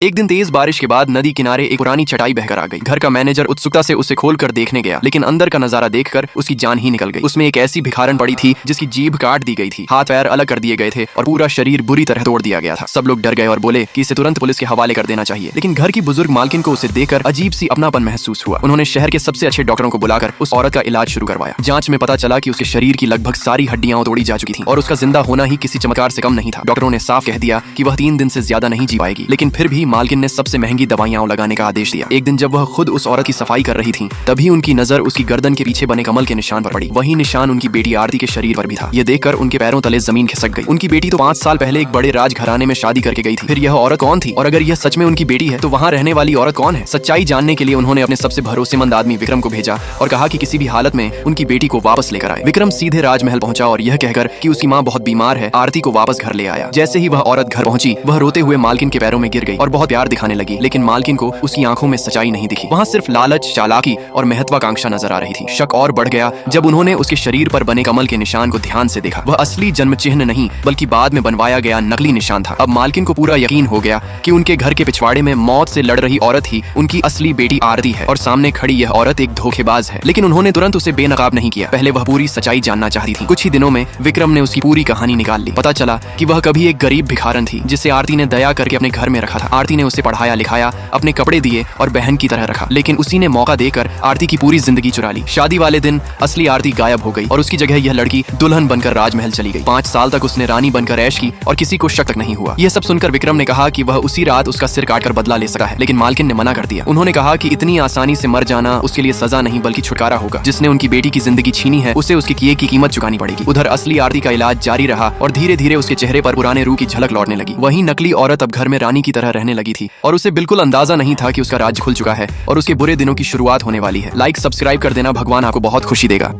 एक दिन तेज बारिश के बाद नदी किनारे एक पुरानी चटाई बहकर आ गई। घर का मैनेजर उत्सुकता से उसे खोलकर देखने गया, लेकिन अंदर का नजारा देखकर उसकी जान ही निकल गई। उसमें एक ऐसी भिखारन पड़ी थी जिसकी जीभ काट दी गई थी, हाथ पैर अलग कर दिए गए थे और पूरा शरीर बुरी तरह तोड़ दिया गया था। सब लोग डर गए और बोले कि इसे तुरंत पुलिस के हवाले कर देना चाहिए। लेकिन घर की बुजुर्ग मालकिन को उसे देखकर अजीब सी अपनापन महसूस हुआ। उन्होंने शहर के सबसे अच्छे डॉक्टरों को बुलाकर उस औरत का इलाज शुरू करवाया। जांच में पता चला कि उसके शरीर की लगभग सारी हड्डियां तोड़ी जा चुकी थी और उसका जिंदा होना ही किसी चमत्कार से कम नहीं था। डॉक्टरों ने साफ कह दिया कि वह 3 दिन से ज्यादा नहीं जी पाएगी, लेकिन फिर भी मालकिन ने सबसे महंगी दवाइयां लगाने का आदेश दिया। एक दिन जब वह खुद उस औरत की सफाई कर रही थी, तभी उनकी नजर उसकी गर्दन के पीछे बने कमल के निशान पर पड़ी। वही निशान उनकी बेटी आरती के शरीर पर भी था। यह देखकर उनके पैरों तले जमीन खिसक गई। उनकी बेटी तो 5 साल पहले एक बड़े राजघराने में शादी करके गई थी। फिर यह औरत कौन थी, और अगर यह सच में उनकी बेटी है तो वहाँ रहने वाली औरत कौन है? सच्चाई जानने के लिए उन्होंने अपने सबसे भरोसेमंद आदमी विक्रम को भेजा और कहा कि किसी भी हालत में उनकी बेटी को वापस लेकर आए। विक्रम सीधे राजमहल पहुंचा और यह कहकर कि उसकी माँ बहुत बीमार है, आरती को वापस घर ले आया। जैसे ही वह औरत घर पहुंची, वह रोते हुए मालकिन के पैरों में गिर गई और बहुत प्यार दिखाने लगी। लेकिन मालकिन को उसकी आंखों में सच्चाई नहीं दिखी। वहाँ सिर्फ लालच, चालाकी और महत्वाकांक्षा नजर आ रही थी। शक और बढ़ गया जब उन्होंने उसके शरीर पर बने कमल के निशान को ध्यान से देखा। वह असली जन्म चिन्ह नहीं बल्कि बाद में बनवाया गया नकली निशान था। अब मालकिन को पूरा यकीन हो गया कि उनके घर के पिछवाड़े में मौत से लड़ रही औरत ही उनकी असली बेटी आरती है और सामने खड़ी यह औरत एक धोखेबाज है। लेकिन उन्होंने तुरंत उसे बेनकाब नहीं किया। पहले वह पूरी सच्चाई जानना चाहती थी। कुछ ही दिनों में विक्रम ने उसकी पूरी कहानी निकाल ली। पता चला कि वह कभी एक गरीब भिखारन थी जिसे आरती ने दया करके अपने घर में रखा था। आरती ने उसे पढ़ाया लिखाया, अपने कपड़े दिए और बहन की तरह रखा। लेकिन उसी ने मौका देकर आरती की पूरी जिंदगी चुरा ली। शादी वाले दिन असली आरती गायब हो गई और उसकी जगह यह लड़की दुल्हन बनकर राजमहल चली गई। 5 साल तक उसने रानी बनकर ऐश की और किसी को शक तक नहीं हुआ। यह सब सुनकर विक्रम ने कहा कि वह उसी रात उसका सिर काटकर बदला ले सकता है, लेकिन मालकिन ने मना कर दिया। उन्होंने कहा कि इतनी आसानी से मर जाना उसके लिए सजा नहीं बल्कि छुटकारा होगा। जिसने उनकी बेटी की जिंदगी छीनी है उसे उसके किए की कीमत चुकानी पड़ेगी। उधर असली आरती का इलाज जारी रहा और धीरे धीरे उसके चेहरे पर पुराने रूह की झलक लौटने लगी। वही नकली औरत अब घर में रानी की तरह रहने लगी थी और उसे बिल्कुल अंदाजा नहीं था कि उसका राज खुल चुका है और उसके बुरे दिनों की शुरुआत होने वाली है। लाइक सब्सक्राइब कर देना, भगवान आपको बहुत खुशी देगा।